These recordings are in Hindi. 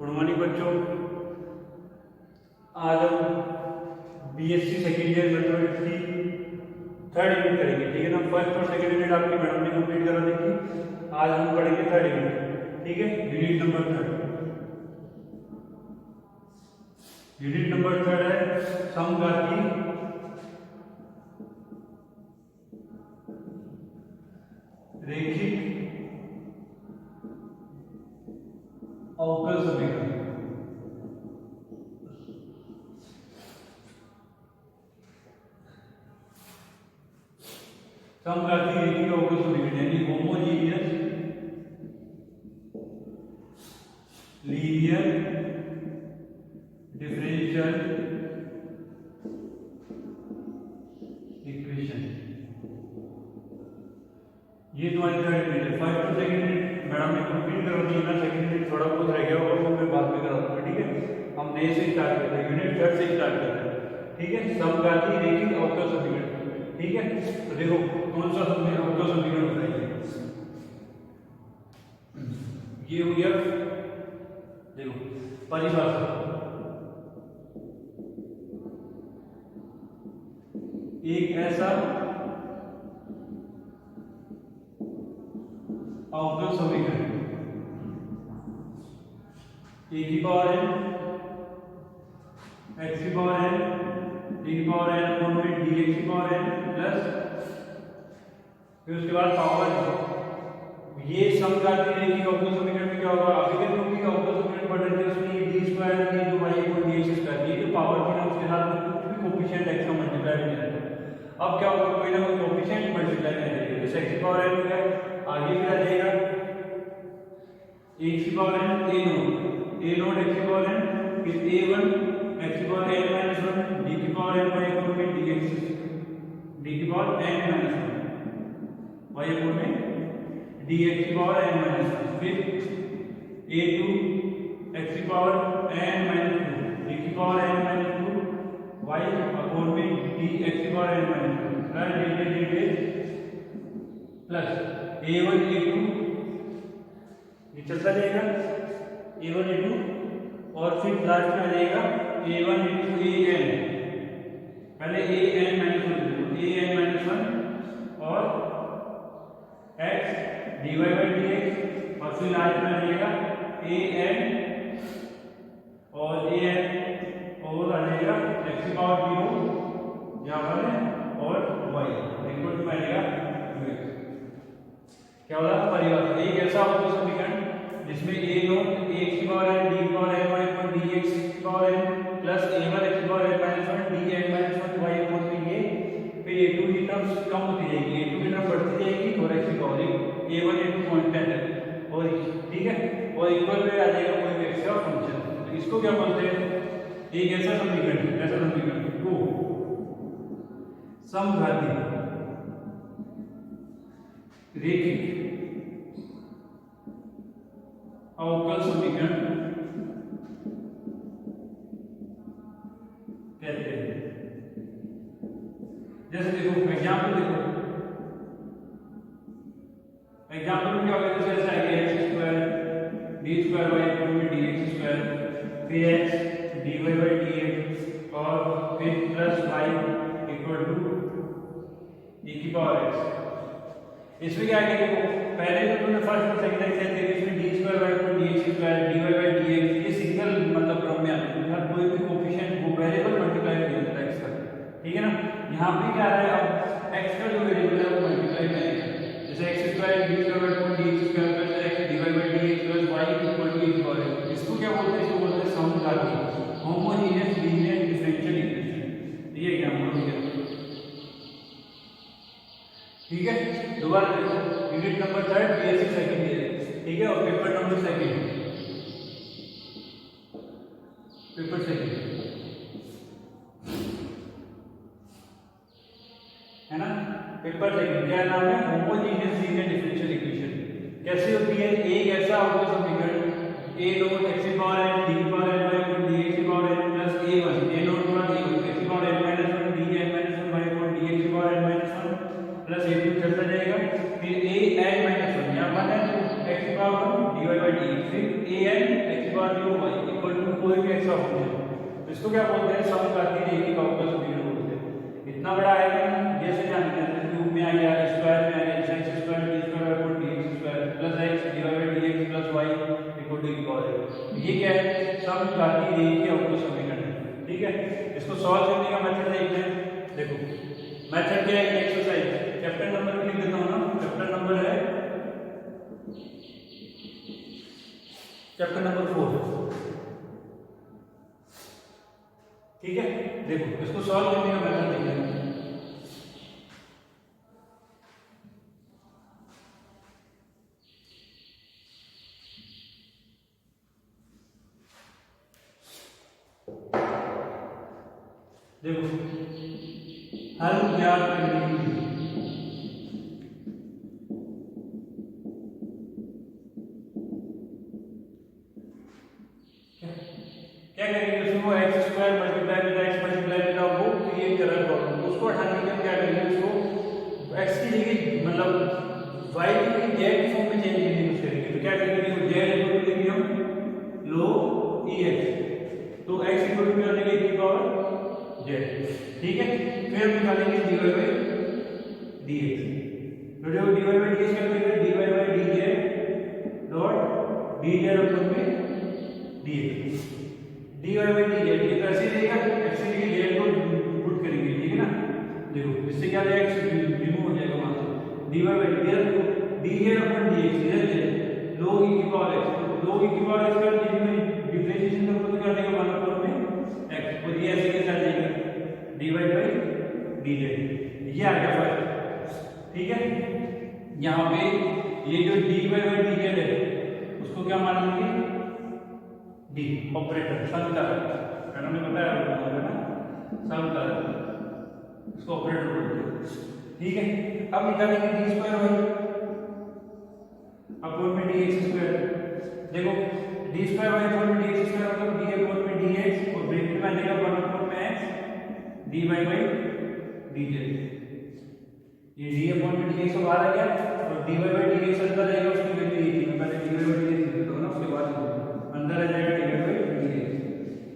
गुड मॉर्निंग बच्चों। आज हम बीएससी सेकेंड ईयर मैथमेटिक्स की थर्ड यूनिट करेंगे, ठीक है ना। फर्स्ट और सेकेंड यूनिट आपकी मैडम ने कंप्लीट करा दी थी। आज हम पढ़ेंगे थर्ड यूनिट, ठीक है। यूनिट नंबर थर्ड है समघाती रैखिक अवकल समीकरण। समघाती रैखिक अवकल समीकरण यानी होमोजीनियस लीनियर डिफरेंशियल इक्वेशन। ये तुम्हारी थर्ड यूनिट है। फर्स्ट और सेकंड यूनिट मैडम ने कंप्लीट करा दी ना। सेकंड यूनिट थोड़ा बहुत रह गया होगा, वो मैं बाद में करा दूंगा, ठीक है। हम नए से स्टार्ट करते हैं, यूनिट थर्ड से स्टार्ट करते हैं, ठीक है। समघाती रैखिक अवकल समीकरण, ठीक है। तो देखो कौन सा अवकल समीकरण होता है ये हो गया। देखो परिभाषा, एक ऐसा अवकल समीकरण ए की पावर n x की पावर n d की पावर n अपॉन में dx की पावर n प्लस फिर उसके बाद पावर। ये समघाती रैखिक अवकल समीकरण में क्या होगा, अभी तक हम अवकल समीकरण पढ़ रहे थे उसमें d स्क्वायर की जो y इक्वल dx स्क्वायर, ये जो पावर थी ना उसके साथ में कुछ भी कोएफिशिएंट x का मल्टीप्लाई नहीं रहता। अब क्या होगा, कोई ना कोई कोएफिशिएंट मल्टीप्लाई नहीं रहेगा। जैसे x की पावर n हो गया, आगे फिर आ जाएगा x की power n a note x की पावर n, फिर a1 x की पावर n माइनस 1 d की पावर n y इक्वल में dx d की power n minus 1 y equal में dx की पावर n माइनस 1, फिर a2 x की पावर n माइनस 2 d की power n minus 2 y equal में dx की power n minus 2 plus a1 a2 ये चलता जाएगा a1 a2 और फिर लास्ट में आ जाएगा a1 into an। पहले an माइनस 1 और x dy by dx और फिर लास्ट में आ जाएगा an और an और आ जाएगा x की पावर 0 यहाँ पर है और y इक्वल टू आ जाएगा क्या होगा परिभाषा। एक ऐसा अवकल समीकरण जिसमें a नोट x की पावर n d की power n y equal dx की power n plus a1 x की power n minus 1 dn minus 1 y equal में ये फिर a2 की टर्म्स कम होती जाएगी, a2 की टर्म बढ़ती जाएगी और x की पावर a1 a2 कांस्टेंट है और ठीक है और इक्वल में आ जाएगा कोई x का फंक्शन। तो इसको क्या बोलते हैं, एक ऐसा समीकरण को समघाती रैखिक अवकल समीकरण कहते हैं। जैसे देखो एग्जाम्पल में क्या होगा, जैसे ऐसा है x square d square y equal में dx स्क्वायर फिर x dy by dx और फिर plus y equal to e की पावर x। इसमें क्या है, देखो पहले जो तुमने फर्स्ट और सेकंड एक्सरसाइज देखी इसमें d square y equal dx square dy by dx ये सिंगल मतलब क्रम में आते हैं, हर कोई भी कोएफिशिएंट वो वेरिएबल मल्टीप्लाई नहीं होता x का, ठीक है ना। यहाँ पे क्या है, अब x का जो वेरिएबल है वो मल्टीप्लाई करेगा। जैसे x square d square y equal dx square plus x dy by dx plus y equal to e की पावर x। इसको क्या बोलते हैं, इसको बोलते हैं समघाती होमोजेनियस लीनियर डिफरेंशियल इक्वेशन। ये एग्जांपल हो गया, ठीक है। दोबारा देखो unit number third BSc second year, ठीक है। और पेपर नंबर सेकंड है ना। पेपर सेकंड क्या नाम है, होमोजेनियस लीनियर डिफरेंशियल इक्वेशन। कैसे होती है, एक ऐसा अवकल समीकरण a नोट x की पावर n d की power n y equal dx की power n plus a1 a note गुणा a1 x की power n minus 1 dn minus 1 y equal dx की power n minus 1 plus a2 चलता जाएगा, फिर a n माइनस 1 यहाँ पर है x की पावर 1 dy by dx, फिर a n x की बार यू वाई इक्वल टू कोई भी एक्स फंक्शन, तो इसको क्या बोलते हैं, समघातीय रेखिक अवकल समीकरण बोलते हैं। इतना बड़ा आएगा जैसे जानते हैं क्यूब में आ गया, स्क्वायर में आ गया, जैसे X square D square equal to D square plus X divided by D X plus Y equal to cos. ये क्या है, समघातीय रेखिक अवकल समीकरण है। ठीक है, इसको सॉल्व करने का मेथड देखते हैं। देखो मेथड क्या है, एक्सरसाइज चैप्टर नंबर लिख देता हूं ना, चैप्टर नंबर है चैप्टर नंबर 4। ठीक है, देखो इसको सॉल्व करने का मेथड देखते हैं। देखो हल ज्ञात करने के लिए क्या करेंगे, उसको x square multiply with x multiply with वो क्रिएट कर रहा है प्रॉब्लम, उसको हटाने के लिए क्या करेंगे, उसको एक्स की जगह मतलब वाई की जेड फॉर्म में चेंज करने की कोशिश करेंगे। तो क्या करेंगे, जेड इक्वल टू लेंगे हम log एक्स, तो एक्स इक्वल टू क्या लेंगे e पावर जेड। ठीक है, फिर हम निकालेंगे dy बाय dx, तो जो dy बाय dx क्या करेंगे, dy बाय dz डॉट dz अपन में dx, dy बाय dz ये तो ऐसे ही रहेगा, x के लिए z को पुट करेंगे। ठीक है ना, देखो इससे क्या हो जाएगा, x रिमूव हो जाएगा वहां से, dy बाय dz dz अपन dx dz log e की पावर x, log e की पावर x का डिफरेंशिएशन का मतलब क्या देगा, 1 अपॉन में x, और ये ऐसे के साथ जाएगा dy बाय dz, ये आ गया फर्क। ठीक है, यहाँ पे ये जो dy बाय dz है उसको क्या मान लेंगे, डी ऑपरेटर समकारक, मैंने बताया होगा ना समकारक, इसको ऑपरेटर बोलते हैं। ठीक है, अब निकालेंगे डी स्क्वायर वाई अपॉन में डी एक्स स्क्वायर। देखो डी स्क्वायर वाई अपॉन में डी एक्स स्क्वायर मतलब डी अपॉन में डी एक्स और ब्रैकेट में आ जाएगा 1 अपॉन में X D Y by D Z. ये डी अपॉन में डी एक्स बाहर आ गया और D Y by D X अंदर जाएगा, उसकी वैल्यू ये थी, मैं पहले D Y by D X लिख दूंगा ना, उसके बाद अंदर आ जाएगा D Y by D X,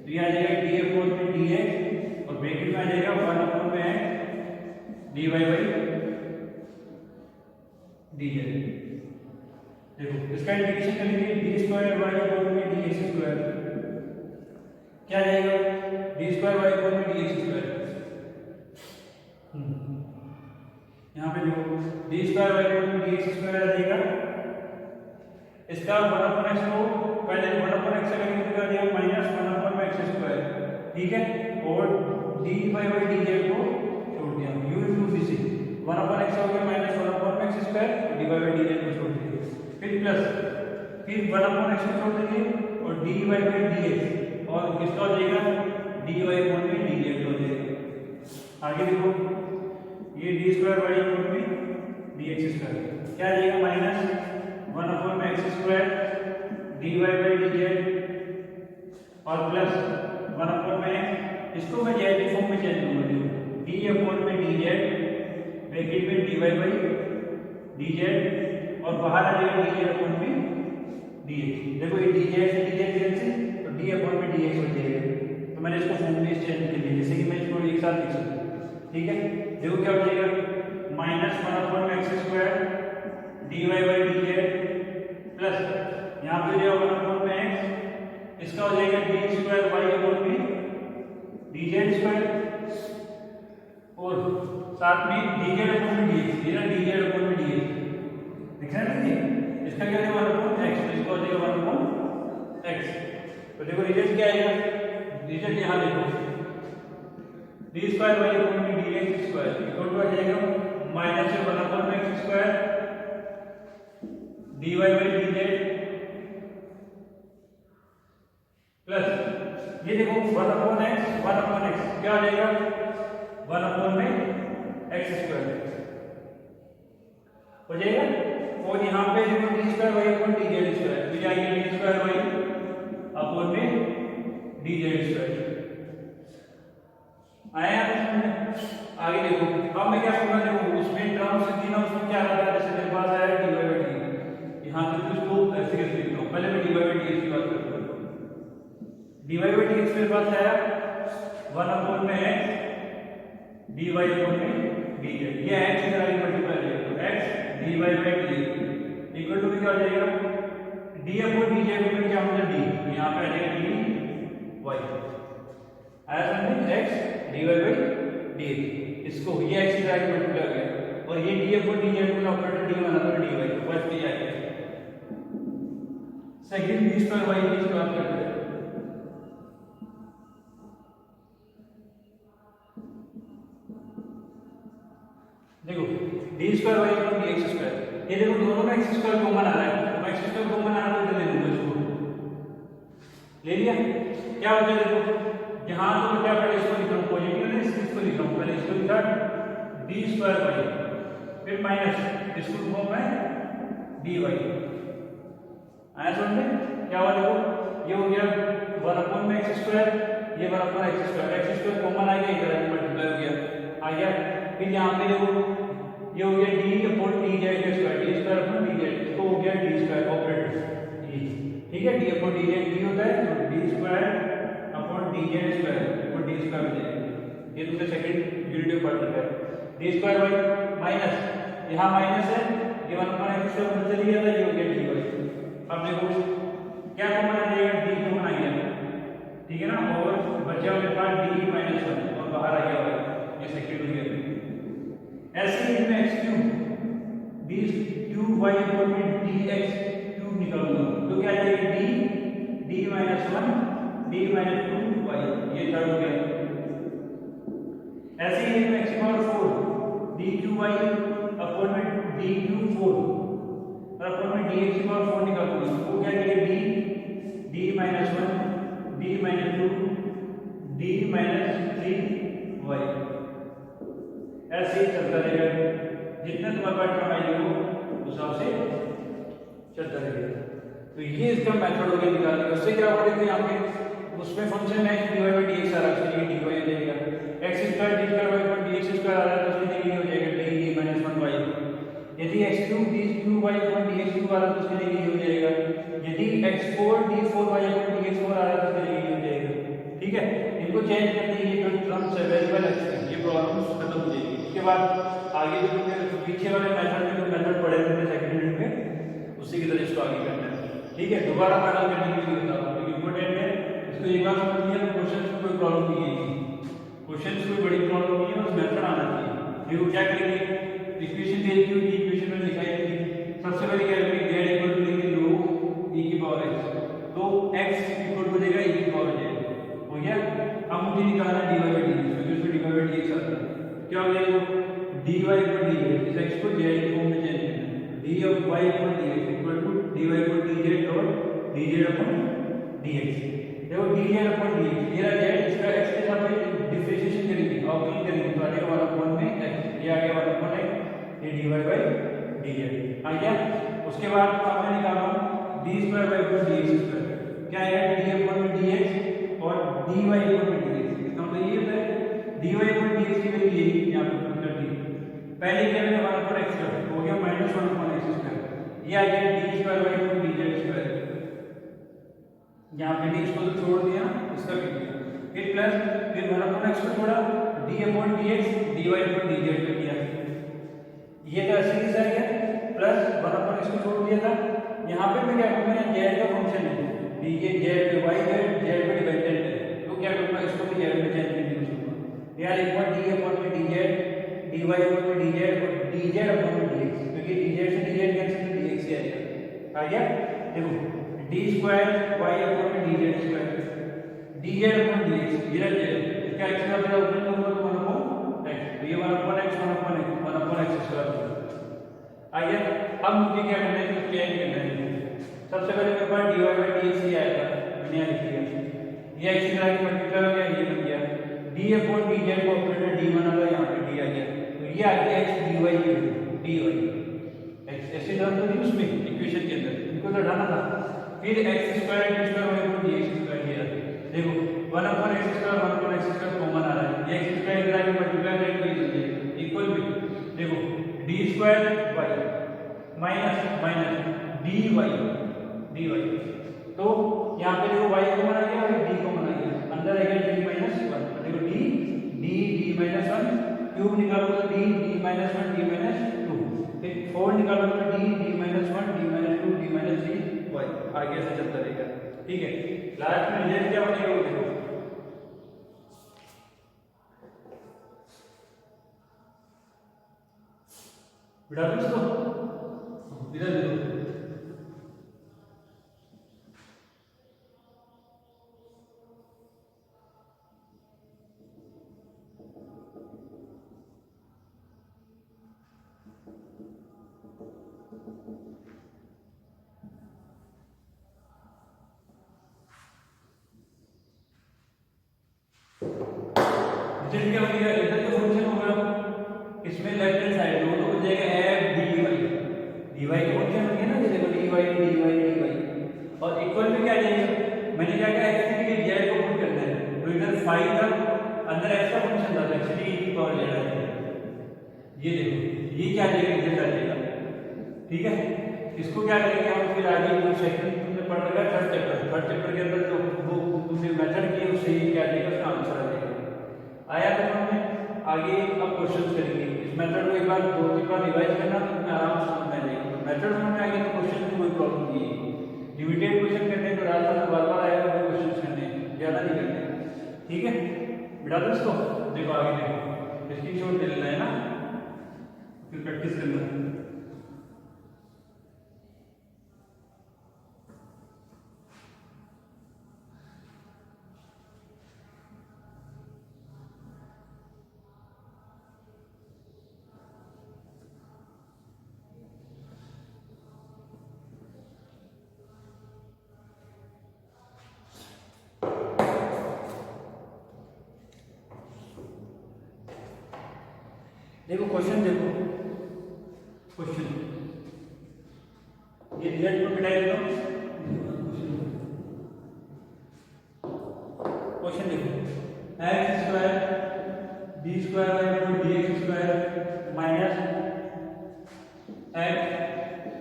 तो ये आ जाएगा डी अपॉन में डी एक्स और ब्रैकेट में आ जाएगा 1 अपॉन में X D Y by D Z. देखो इसका इंटीग्रेशन करेंगे डी स्क्वायर वाई अपॉन में डी एक्स स्क्वायर, क्या आ जाएगा, डी स्क्वायर वाई अपॉन में डी एक्स स्क्वायर। यहाँ पे देखो डी स्क्वायर वाई अपॉन में डी एक्स स्क्वायर आ जाएगा, इसका 1 अपॉन एक्स को पहले 1 अपॉन एक्स करेंगे तो क्या आ जाएगा माइनस 1 अपॉन में एक्स स्क्वायर। ठीक है, और D Y by D Z को छोड़ दिया, U into V C 1 upon X हो गया माइनस 1 अपॉन में X square, D Y by D Z को छोड़ दिया, फिर प्लस फिर 1 अपॉन एक्स को छोड़ देंगे और D Y by D X और किसका हो जाएगा डी वाई अपॉन में डी जेड हो जाएगा। आगे देखो ये डी स्क्वायर वाई अपॉन में डी एक्स स्क्वायर क्या आ जाएगा माइनस 1 अपॉन में X square D Y by D Z और प्लस 1 अपॉन में इसको मैं जेड फॉर्म में चेंज करूंगा, डी अपॉन में डी जेड ब्रैकेट में D Y by D Z और बाहर आ जाएगा डी जेड अपॉन में डी एक्स। देखो ये डी जेड से डी जेड कैंसिल तो डी अपॉन में डी एक्स हो जाएगा, तो मैंने इसको फॉर्म में चेंज कर दिया जैसे कि मैं इसको एक साथ लिख सकता हूं। ठीक है, देखो क्या हो जाएगा माइनस 1 अपॉन में X square D Y by D Z plus यहाँ पे जो 1 अपॉन में एक्स इसका हो जाएगा डी स्क्वायर वाई अपॉन में डी जेड स्क्वायर और साथ में डी जेड अपॉन में डी एक्स, ये ना डी जेड अपॉन में डी एक्स दिख रहा है ना, इसका क्या है 1 अपॉन एक्स, इसका हो जाएगा 1 अपॉन एक्स। तो देखो रिजल्ट क्या आएगा, रिजल्ट यहाँ देखो डी स्क्वायर वाई अपॉन में D x square equal to आ जाएगा माइनस 1 अपॉन में X square D Y by D Z plus ये देखो 1 अपॉन एक्स क्या हो जाएगा 1 अपॉन में एक्स स्क्वायर हो जाएगा, और यहाँ पे देखो D square Y upon D Z square तो जाएगा डी स्क्वायर वाई अपॉन में डी जेड स्क्वायर। आया आगे देखो, अब मैं क्या करूंगा, देखो उसमें टर्म्स थी ना, उसमें क्या आता है, जैसे मेरे पास आया डी वाई बाई डी, यहाँ से तो इसको ऐसे कैसे लिख रहा हूँ, पहले मैं डी वाई बाई डी की बात करता हूँ, dy बाई डी एक्स मेरे पास आया 1 अपॉन में x dy अपॉन में dz, ये x इधर आगे मल्टीप्लाई हो जाएगा, तो x dy by dz equal to क्या हो जाएगा d अपॉन dz को क्या होगा d, यहाँ पे आ जाएगा dy आया समझे, x dy बाई dx, इसको ये x इधर आगे मल्टीप्लाई हो गया और ये d अपॉन dz को ऑपरेटर d बना दो dy, फर्स्ट ये आ गया। सेकंड d स्क्वायर y की बात करते हैं, देखो d square y upon dx square, ये देखो दोनों में x स्क्वायर कॉमन आ रहा है, तो x स्क्वायर कॉमन आ रहा है तो ले लूंगा इसको, ले लिया। क्या हो गया देखो यहां तो क्या पहले इसको लिख रहा हूं पॉजिटिव है, इसको लिख रहा हूं, पहले इसको लिखा d स्क्वायर y फिर माइनस इसको फॉर्म में dy आया समझे। क्या हुआ देखो ये हो गया 1 अपॉन में x स्क्वायर, ये 1 अपॉन x स्क्वायर कॉमन आ गया, इधर मल्टीप्लाई हो गया आ गया। फिर यहाँ पे देखो ये हो गया d upon dz square, d square upon dz, इसको हो गया d स्क्वायर ऑपरेटर d, ठीक है, d अपॉन dz d होता है तो d square upon dz square upon d square हो जाएगा, ये दूसरे सेकंड यूनिट ऑफ पार्ट है। d स्क्वायर y माइनस यहाँ माइनस है, ये 1 अपॉन x स्क्वायर ऊपर चली गया था, ये हो गया dy। अब देखो क्या कॉमन आ जाएगा, d कॉमन आ गया, ठीक है ना, और बचा मेरे पास d माइनस 1 और बाहर आ गया y, ये सेकंड हो गया। ऐसे ही मैं x cube d cube y upon में dx क्यूब निकालूंगा तो क्या आ जाएगा d minus 1 d minus 2 y, ये थर्ड हो गया। ऐसे ही मैं x power 4 d cube y upon में d क्यूब 4 और अपॉन में dx की पावर 4 निकालूंगा तो क्या आ जाएगा d minus 1 d minus 2 d minus 3 y, ऐसे ही चलता रहेगा, जितने तुम्हारे पास टाइम आएगी उस हिसाब से चलता रहेगा। तो ये इसका मेथड हो गया निकालने का। उससे क्या होगा देखो यहाँ पे उसमें function x dy by dx आ रहा है, उसके लिए dy हो जाएगा, x square d square y पर dx स्क्वायर आ रहा है तो उसके लिए हो जाएगा d माइनस 1 y। यदि x cube d cube y पर dx क्यूब आ रहा है तो उसके लिए हो जाएगा, यदि x4 d4 y पर dx4 आ रहा है तो उसके लिए हो जाएगा, ठीक है। इनको चेंज करते ही ये जो टर्म्स है वेरिएबल x है ये प्रॉब्लम खत्म हो जाएगी। उसके बाद आगे जो पीछे वाले मेथड में जो मेथड पढ़े थे सेकंड यूनिट में उसी की तरह इसको आगे करना है, ठीक है। दोबारा पैनल करने के लिए बता रहा हूं इंपॉर्टेंट है, इसको एक बार समझ लिया तो क्वेश्चन में कोई प्रॉब्लम नहीं आएगी, क्वेश्चन में कोई बड़ी प्रॉब्लम नहीं है, बस मेथड आना चाहिए। देखो क्या करेंगे, इक्वेशन दे दी होगी, इक्वेशन में लिखाई होगी, सबसे पहले क्या करेंगे z इक्वल टू लेंगे लो e की पावर x, तो x इक्वल टू हो जाएगा e की पावर z, हो गया। अब मुझे निकालना है dy बाई dx, क्योंकि उसमें dy बाई dx आता है, क्या हो जाएगा dy पर dx, इस x को z फॉर्म में चेंज करना है, dy पर dx इक्वल टू dy पर dz और dz अपॉन dx। देखो dz अपॉन dx ये रहा z, इसका x के साथ डिफरेंशिएशन करेंगे, ऑपरेट करेंगे तो आ जाएगा 1 अपॉन में x, ये आ गया 1 अपॉन x, ये dy बाई dz आ गया। उसके बाद आपने निकाला d square by dx square, क्या आएगा d अपॉन में dx और dy अपॉन में dx, इसका मतलब ये होता है dy अपॉन dx की वैल्यू यही यहां पे पुट कर दी, पहले क्या मैंने 1 अपॉन x हो गया माइनस 1 अपॉन x स्क्वायर, ये आ गया d square by dz square, यहां पे d को तो छोड़ दिया इसका भी किया, फिर प्लस फिर 1 अपॉन x को छोड़ा d upon dx dy upon dz कर दिया, ये तो सीरीज आ गया, प्लस 1 अपॉन x को छोड़ दिया था, यहां पे मैं क्या करूंगा z का फंक्शन है ये z y z पे डिपेंडेंट है, तो क्या करूंगा इसको भी z में चेंज कर दूंगा, यार एक बार d अपॉन में dz dy अपॉन में dz और dz अपॉन में dx, क्योंकि dz से dz कैंसिल तो dx ही आएगा, आ गया। देखो d स्क्वायर y अपॉन में dz square dz upon dx ये रह जाएगा, इसका x का मेरा ऊपर नंबर 1 अपॉन x, तो ये 1 upon x 1 upon x 1 upon x square आ गया। अब मुझे क्या करना है, इसको चेंज करना है। सबसे पहले मेरे पास dy बाई dx ही आएगा, मैंने यहाँ लिख लिया, ये x की तरह की मल्टीप्लाई हो गया, ये बन गया d अपॉन dz को ऑपरेटर d बना था, यहाँ पे d आ गया, तो ये आ गया x dy x, ऐसे टर्म तो नहीं उसमें इक्वेशन के अंदर, इनको तो हटाना था। फिर x square d square y upon dx square, ये देखो 1 upon x square 1 upon x square common आ रहा है, ये x स्क्वायर इधर आके मल्टीप्लाई करेंगे तो ये बन जाएगा इक्वल टू, देखो d square y minus minus dy तो यहाँ पे देखो y को बनाइए और d को बनाइए, अंदर आएगा d माइनस वन, देखो d माइनस वन, क्यूब निकालोगे तो d minus one d minus two, फिर 4 निकालोगे तो d minus one d minus two d minus three y, आगे से चलता रहेगा। ठीक है, लास्ट में रिजल्ट क्या बनेगा वो देखो, बिठा दो इसको, इधर देखो, रिजल्ट क्या बनेगा, इधर जो फंक्शन होगा इसमें लेफ्ट हैंड साइड दोनों हो जाएगा F D Y, D Y का फंक्शन हो गया ना, जैसे डी वाई और इक्वल में क्या जाएगा, मैंने क्या कहा एक्स की जेड को पुट करना है, तो इधर फाइव था, अंदर एक्स का फंक्शन था एक्चुअली ई की पावर जेड आएगा, ये देखो ये क्या जाएगा, इधर आ जाएगा। ठीक है, इसको क्या करेंगे हम फिर आगे जो सेकंड तुमने पढ़ रखा है थर्ड चैप्टर के अंदर जो वो तुमने मेथड किए उससे ये क्या जाएगा, उसका आंसर आ जाएगा। आया तो हमने आगे अब क्वेश्चंस करेंगे, इस मेथड को एक बार दो तीन बार रिवाइज करना तो तुम्हें आराम से समझ में आ जाएगा, मेथड समझ में आ गया तो क्वेश्चन में कोई प्रॉब्लम नहीं है, लिमिटेड क्वेश्चन करने को रात में बार बार आएगा, वो क्वेश्चन करने ज्यादा नहीं करने। ठीक है, बिठा दो इसको, देखो आगे देखो, इसकी शॉट ले लेना है ना, फिर प्रैक्टिस करना है। देखो क्वेश्चन देखो, क्वेश्चन ये रिजल्ट को मिटाई दो, क्वेश्चन देखो x square D square by two D x square minus X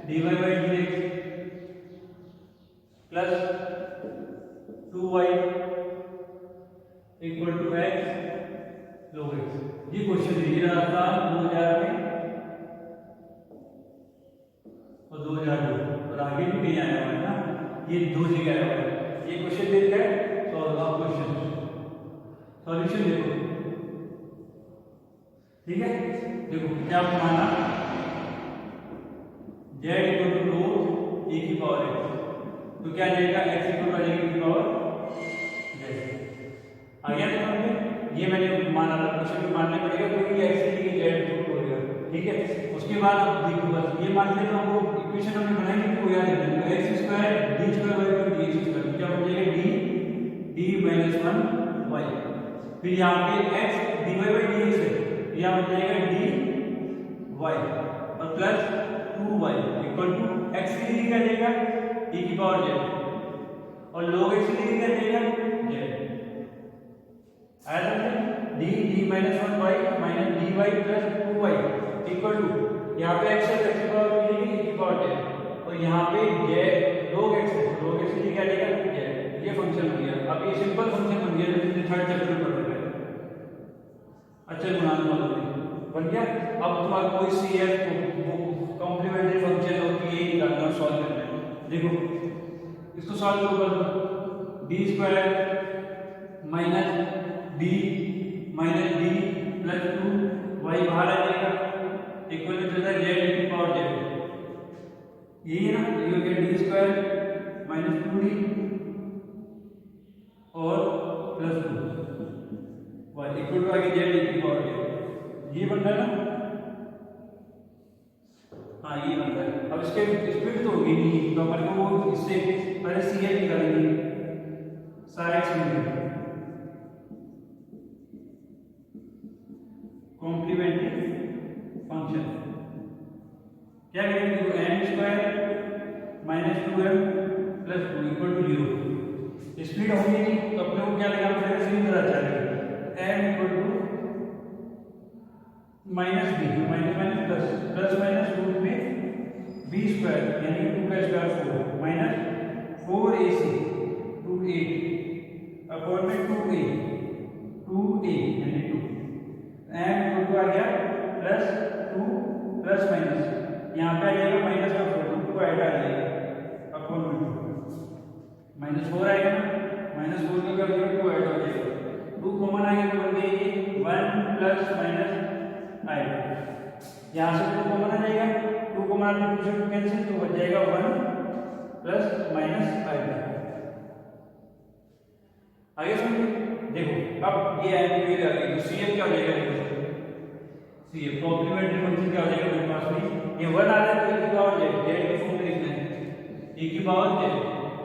D Y by D X plus 2y equal to X log x, ये क्वेश्चन है, ये रहा था 2000 में और 2002 और आगे भी कहीं आया हुआ है ना, ये दो जगह आया हुआ है, ये क्वेश्चन देख है तो आप क्वेश्चन सॉल्यूशन देखो। ठीक है, देखो क्या माना z इक्वल टू रो e की पावर x, तो क्या जाएगा x इक्वल टू e की पावर z, आ गया तो हमने ये मैंने माना था, क्वेश्चन में मानना पड़ेगा कोई भी x की z पुट हो गया। ठीक है, उसके बाद अब देखो बस ये मान लेते हैं, हमको इक्वेशन हमने बनाएंगे तो याद रखना तो x square d square by to dx square क्या हो जाएगा d माइनस वन y, फिर यहाँ पे x dy बाई dx है, यहाँ हो जाएगा dy और plus 2y equal to x की डिग्री क्या जाएगा e की पावर z और log x की डिग्री क्या जाएगा z, आया समझ, d minus one y minus dy plus 2y equal to यहाँ पे x है x की पावर मिलेगी e की पावर z और यहाँ पे z log x है, log x की क्या जाएगा z, ये फंक्शन हो गया। अब ये सिंपल फंक्शन बन गया जो तुमने थर्ड चैप्टर में पढ़ रखा है, अचल गुणांक वाला बन गया। अब तुम्हारा कोई सी है कॉम्प्लीमेंट्री फंक्शन होती है निकालना और सॉल्व करना है। देखो इसको सॉल्व करो, D square minus D plus two Y बाहर आ जाएगा इक्वल टू होता है जेड की पावर जेड, यही है ना, ये हो गया D square minus two D और plus two Y equal to आगे जेड की पावर जेड, ये बन रहा है ना, हाँ ये बन रहा है। अब इसके स्पीड तो होगी नहीं तो अपन को वो इससे पहले सी एच निकालेंगे, सारा एक्स मिलेगा कॉम्प्लीमेंट्री फंक्शन क्या करेंगे, तो M square minus two M plus two equal to zero, speed होगी नहीं तो अपने को क्या लगाना पड़ेगा, सीधी तरह चलेगा, M equal to minus B minus minus plus plus minus root में बी स्क्वायर यानी टू का square four minus 4ac 2a upon में 2a यानी 2 एम 2 आ गया प्लस 2 प्लस माइनस यहाँ पे आ जाएगा माइनस का 4 2 ऐड आ जाएगा अपॉन में 2 माइनस 4 आएगा माइनस 4 का कर दिया 2 ऐड हो जाएगा 2 कॉमन आएगा तो बन जाएगी 1 प्लस माइनस आएगा यहाँ से 2 कॉमन आ जाएगा 2 कॉमन आने से 2 कैंसिल तो बच जाएगा 1 प्लस माइनस आएगा आगे समझिए देखो अब ये एंटीग्रेट आ गई तो सीएफ क्या हो जाएगा देखो सीएफ कॉम्प्लीमेंट्री फंक्शन क्या हो जाएगा मेरे पास में ये 1 आ रहा है तो e की पावर z z की फॉर्म में लिखना है e की पावर z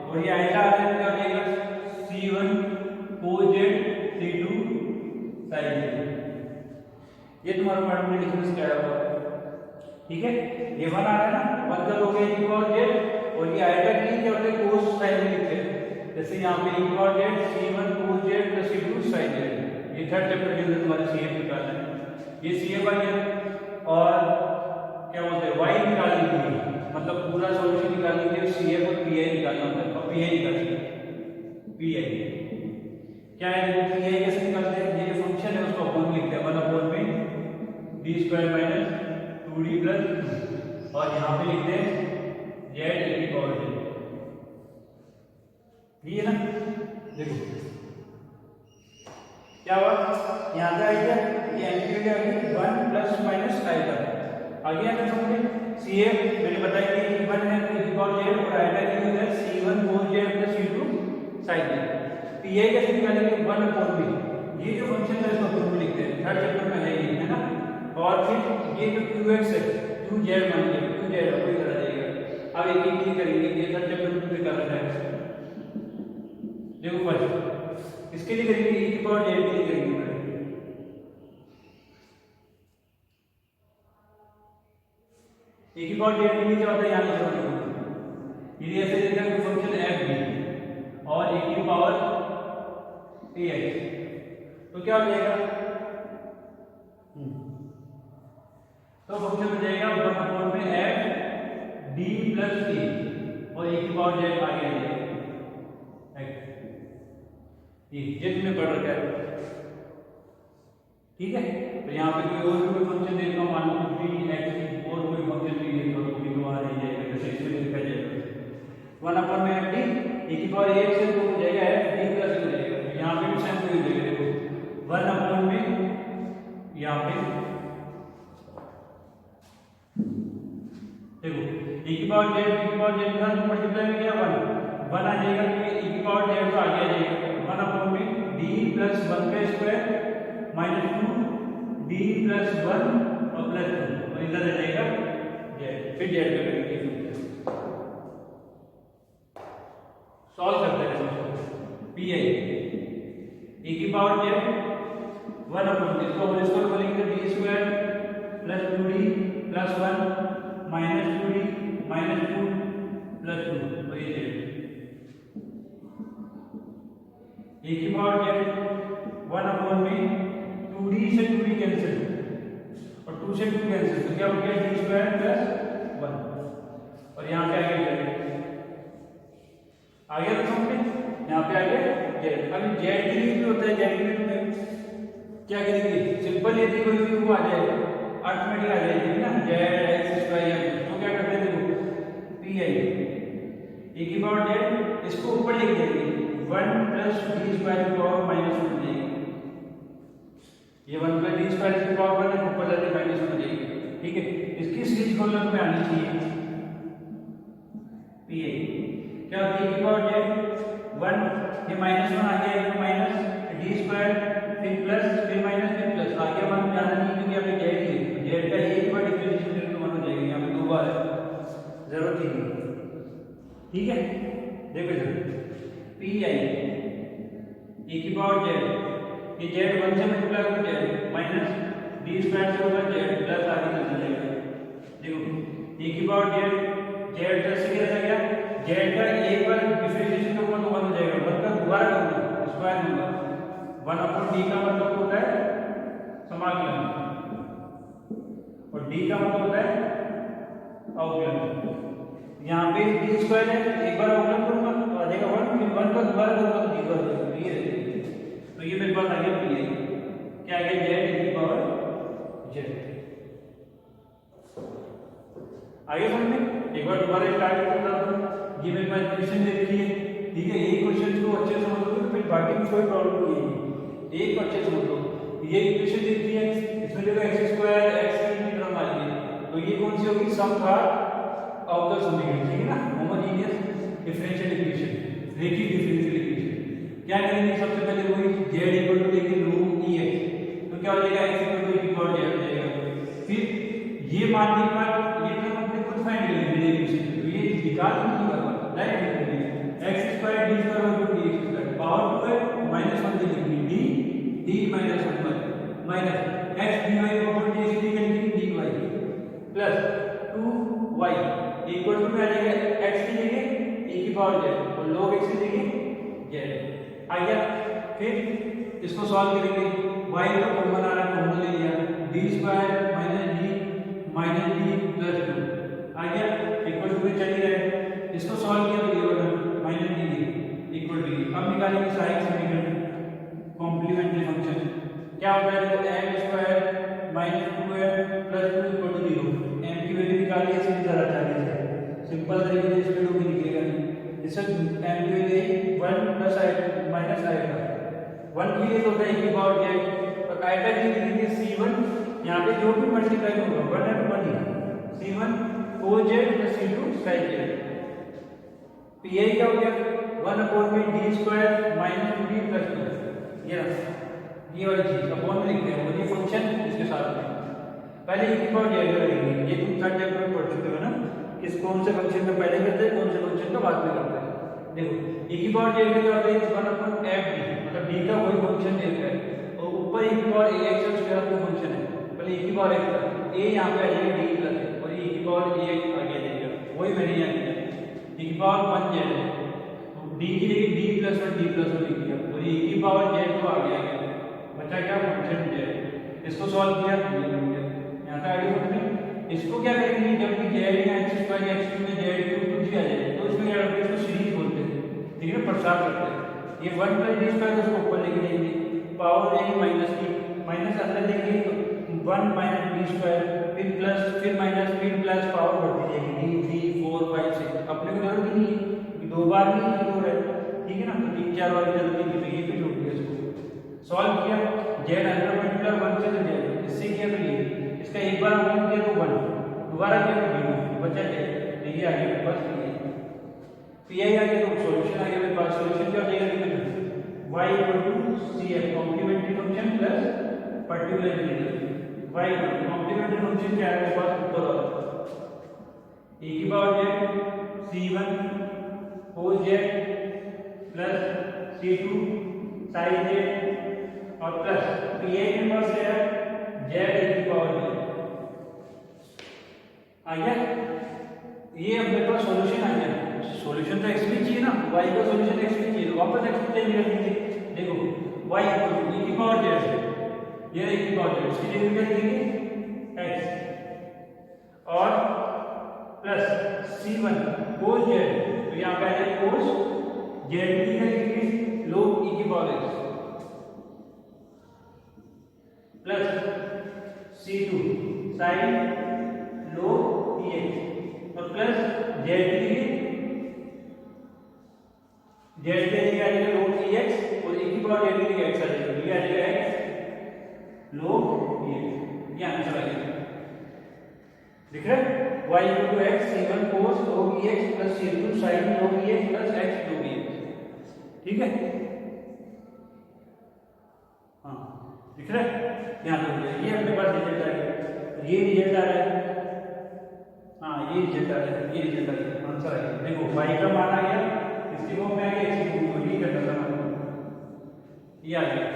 और ये आएगा आ रहा है क्या हो जाएगा c1 cos z c2 sin z ये तुम्हारा पार्ट में लिखने से क्या होगा ठीक है ये 1 आ रहा है ना 1 का लोगे e की पावर z और ये आएगा कि क्या होता है cos sin में लिखते हैं जैसे यहाँ पे e की power z c1 cos z plus c2 sin z ये थर्ड चैप्टर के अंदर तुम्हारे cf निकालना है ये cf आ गया और क्या बोलते हैं y निकालने के लिए मतलब पूरा सॉल्यूशन निकालने के लिए cf और pi निकालना होता है और pi निकालना pi क्या है वो pi कैसे निकालते हैं ये फंक्शन है उसको अपन लिखते हैं 1 अपॉन में d square minus 2d plus और यहाँ पे लिखते हैं z e की पावर z ये ना देखो क्या हुआ यहाँ पे आएगा ये एंटीग्रेट आ गई 1 प्लस माइनस आएगा आगे आगे समझिए CF मैंने बताया कि 1 है तो e पावर z और आएगा कि उधर c1 cos z plus c2 sin z pi कैसे निकालेंगे 1 अपॉन b ये जो फंक्शन है इसको अपन लिखते हैं थर्ड चैप्टर में है ये है ना और फिर ये जो qx है qz मान लीजिए qz आपको इधर आ जाएगा अब एक एक करेंगे ये थर्ड चैप्टर में निकालना है देखो फर्स्ट इसके लिए करेंगे e की पावर z के लिए करेंगे e की पावर z के लिए क्या होता है यहाँ लिखो यदि ऐसे देता है कोई फंक्शन f b और e की पावर ax तो क्या हो जाएगा तो फंक्शन हो जाएगा 1 अपॉन में f d प्लस a और e की पावर z आ गया ये तुमने पढ़ रखा है ठीक है तो यहाँ पे कोई और भी फंक्शन देखा मान लो भी x और कोई फंक्शन भी देखा तो भी वहां रह जाएगा जैसे इसमें लिखा जाएगा 1 अपॉन में f d e की पावर a से तो हो जाएगा f d प्लस हो जाएगा यहाँ पे भी सेम कोई हो जाएगा देखो 1 अपॉन में यहाँ पे देखो e की पावर z e की पावर z के साथ मल्टीप्लाई में क्या 1 आ जाएगा तो e की पावर z तो आगे आ जाएगा 1 अपॉन में d प्लस 1 का स्क्वायर माइनस 2 d प्लस 1 और प्लस 2 और इधर आ जाएगा z फिर z का करेंगे सॉल्व करते हैं pi e की पावर z 1 अपॉन इसको होल स्क्वायर बोलेंगे d square plus 2d plus 1 minus 2d minus 2 plus 2 और ये z e की पावर z 1 अपॉन में 2d से 2d कैंसिल और 2 से 2 कैंसिल तो क्या हो गया d स्क्वायर प्लस 1 और यहाँ पे आ गया आ गया तो समझे यहाँ पे आ गया z अभी z के लिए भी होता है z के लिए क्या करेंगे सिंपल यदि कोई भी वो आ जाएगा अर्थमेटिक आ जाएगी ना z x स्क्वायर या तो क्या करते हैं देखो pi e की पावर z इसको ऊपर लिख देंगे 1 प्लस d स्क्वायर की पावर माइनस 1 हो जाएगी ये 1 प्लस d स्क्वायर की पावर 1 है ऊपर जाके माइनस 1 हो जाएगी ठीक है इसकी सीरीज कॉलम में आनी चाहिए pi क्या होती है की पावर z 1 ये माइनस 1 आ गया एक माइनस d स्क्वायर फिर प्लस फिर माइनस फिर प्लस आगे मान जाना नहीं क्योंकि यहाँ पे z का एक बार डिफरेंशिएट करके तो मान हो जाएगा यहाँ पे दो बार है जरूरत ही नहीं ठीक है देखो जरा pi e की पावर z ये z 1 से मल्टीप्लाई होकर z माइनस d स्क्वायर से होगा z प्लस आगे चल जाएगा देखो e की पावर z z कैसे कैसा गया z का एक बार डिफरेंशिएशन करूंगा तो 1 हो जाएगा 1 का दोबारा करूंगा स्क्वायर होगा 1 अपॉन d का मतलब होता है समाकलन और d का मतलब होता है अवकलन यहाँ पे d स्क्वायर है एक बार अवकलन करूंगा जाएगा 1, फिर 1 का दोबारा होगा तो 0 आ जाएगा, ये रहेगा। तो ये मेरे पास आ गया पी आई, क्या आ गया जेड की पावर जेड। आगे समझ में, एक बार दोबारा स्टार्ट करता हूं। ये मेरे पास इक्वेशन दे रखी है, ठीक है, ये क्वेश्चन को अच्छे से समझ लो तो फिर बाकी में कोई प्रॉब्लम नहीं है। एक अच्छे से समझ लो, ये इक्वेशन दे रखी है, इसमें देखो x² x की टर्म आ रही है, तो ये कौन सी होगी, सम पार्ट ऑफ द समीकरण, ठीक है ना, होमोजेनियस डिफरेंशियल इक्वेशन, रेखीय डिफरेंशियल इक्वेशन। क्या करेंगे, सबसे पहले वही z इक्वल टू लेंगे log ex, तो क्या हो जाएगा x equal to e power z हो जाएगा। फिर ये मानने के बाद ये टर्म अपने खुद फाइंड करेंगे डेरिवेशन, तो ये निकाल नहीं करना, डायरेक्ट लिखेंगे x² d² over dx² power 2 है -1 दे देंगे d minus 1 minus x dy over dx dy plus 2y equal to में आ जाएगा x की जगह e की पावर z और log x की जगह z आ गया। फिर इसको सॉल्व करेंगे, y को कॉमन आ रहा है, कॉमन ले लिया, d² minus d plus 2 आ गया, इक्वल टू में चल ही रहा है। इसको सॉल्व किया तो ये होगा माइनस d इक्वल टू, अब निकालेंगे सहायक समीकरण कॉम्प्लीमेंट्री फंक्शन, क्या होता है, तो m² minus 2m plus 2 equal to 0, m की वैल्यू निकालिए सीधी तरह चलिए से सिंपल तरीके से इसमें लोग निकलेगा नहीं, इससे m की वैल्यू 1 प्लस i माइनस आएगा, 1 की लिए होता है e की पावर z और आएगा की लिखेंगे c1, यहां पे जो भी मल्टीप्लाई होगा 1 और 1 ही c1 cos z plus c2 sin z। pi क्या हो गया 1/d² minus 2d plus 2, ये वाली चीज अपॉन में लिखते हैं, और ये फंक्शन इसके साथ में पहले e की पावर z करेंगे, ये तुम थर्ड चैप्टर में पढ़ चुके हो ना, किस कौन से फंक्शन का पहले करते हैं, कौन से फंक्शन का बाद में करते हैं। देखो e की पावर z का क्या होता है 1/fd, मतलब d का कोई फंक्शन दे रखा है और ऊपर e की पावर ax उसका कोई फंक्शन है, पहले e की पावर x का a यहां पे आ जाएगा d प्लस है और e की पावर ax आगे जाएगा, वही मैंने यहां किया, e की पावर 1z है तो d की जगह d प्लस 1 d प्लस 1 लिख दिया और e की पावर z तो आ गया, बचा क्या फंक्शन z, इसको सॉल्व किया ये बन गया, यहां तक आगे समझ में। इसको क्या करेंगे, जब भी z या x² या x3 में z कुछ भी आ जाए तो इसमें क्या करते हैं, इसको सीरीज बोलते हैं, ठीक है, प्रसार करते हैं, ये 1 + d² उसको ऊपर लेके जाएंगे, पावर जाएगी माइनस की, माइनस अंदर देंगे तो 1 - d², फिर प्लस, फिर माइनस, फिर प्लस, पावर बढ़ती जाएगी d 3 4 5 6, अपने को जरूरत ही नहीं है, दो बार ही हो रहा है, ठीक है ना, तो 3 4 बार जरूरत नहीं है, ये भी छोड़ दिया, इसको सॉल्व किया, z अंदर मल्टीप्लाई 1 से तो z, इससे किया तो ये, इसका एक बार 1 किया तो 1, दोबारा किया तो 0, बचा z, तो ये आ गया मेरे पास पी आई आ गया, तो सॉल्यूशन आ गया मेरे पास, सॉल्यूशन क्या हो जाएगा, y = cf complementary function plus particular integral, y complementary function क्या है मेरे पास ऊपर वाला e की power z c1 cos z plus c2 sin z और प्लस पी आई के पास क्या है z e की पावर z आ गया, ये अब मेरे पास सॉल्यूशन आ गया, सॉल्यूशन तो x भी चाहिए ना, y का सॉल्यूशन x भी चाहिए, वापस x को चेंज कर दीजिए, देखो y e की पावर z, ये e की पावर z, इसकी जगह क्या लिखेंगे x और प्लस c1 cos z, तो यहां पे आ जाएगा cos z की का लिखेंगे log e की power x plus c2 sin log ex और प्लस z की z के लिए आ जाएगा log ex और e की पावर z की x आ जाएगा, ये आ जाएगा x log ex, ये आंसर आ जाएगा, दिख रहा है y = x c1 cos log ex plus c2 sin log ex plus x log ex, ठीक है, हाँ दिख रहा है, ध्यान रखिए, ये अपने पास रिजल्ट आ गया, ये रिजल्ट आ रहा है, हाँ ये रिजल्ट आ रहा है, ये रिजल्ट आ गया, आंसर आ गया, देखो y का मान आ गया, इसकी फॉर्म में आ गया, इसकी फॉर्म में करना था ये आ गया,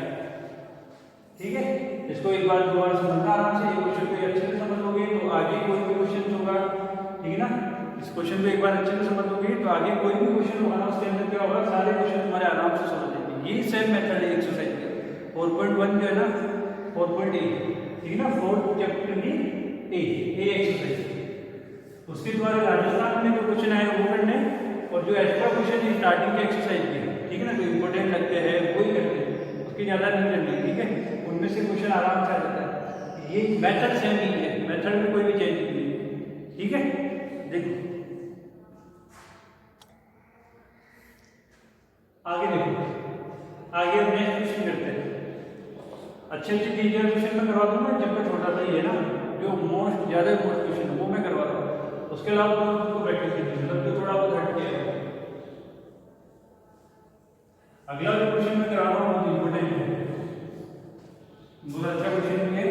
ठीक है, इसको एक बार दो बार समझना आराम से, ये क्वेश्चन को अच्छे से समझ लोगे तो आगे कोई भी क्वेश्चन होगा, ठीक है ना, इस क्वेश्चन को एक बार अच्छे से समझ लोगे तो आगे कोई भी क्वेश्चन होगा ना, उसके अंदर क्या होगा, सारे क्वेश्चन तुम्हारे आराम से समझ लेंगे, ये सेम मेथड है एक्सरसाइज का, 4.1 जो है ना 4.8, ठीक है ना, 4th चैप्टर की ए एक्सरसाइज, उसके द्वारा राजस्थान में जो क्वेश्चन आएगा वो करने, और जो एक्स्ट्रा क्वेश्चन स्टार्टिंग की एक्सरसाइज की, ठीक है ना, जो इंपॉर्टेंट लगते हैं वही करते हैं, उसकी ज़्यादा नहीं करनी, ठीक है। उनमें से क्वेश्चन आराम से आ जाता है। ये मेथड सेम ही है, मेथड में कोई भी चेंज नहीं है, ठीक है। देखो आगे, देखो आगे हम नेक्स्ट क्वेश्चन करते हैं। अच्छे डिटेल क्वेश्चन मैं करवा दूंगा, जब मैं छोटा सा ही है ना, जो मोस्ट ज़्यादा मोस्ट क्वेश्चन है वो मैं करवा दूंगा। उसके अलावा तो उसको प्रैक्टिस कीजिए, मतलब जो थोड़ा बहुत हट गया है। अगला जो क्वेश्चन मैं करा रहा हूँ वो इम्पोर्टेंट है, बहुत अच्छा क्वेश्चन भी है।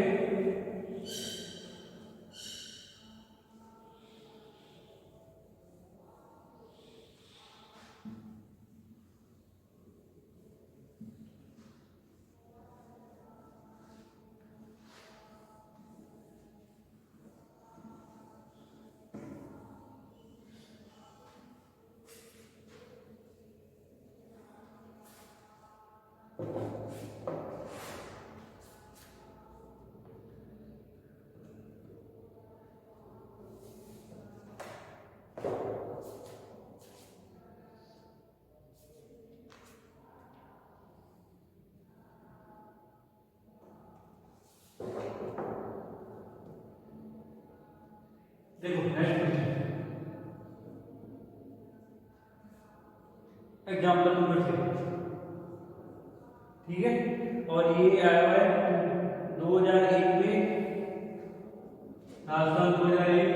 देखो नेक्स्ट क्वेश्चन, एग्जाम्पल नंबर 3, ठीक है। और ये आया हुआ है 2001 में, राजस्थान 2001,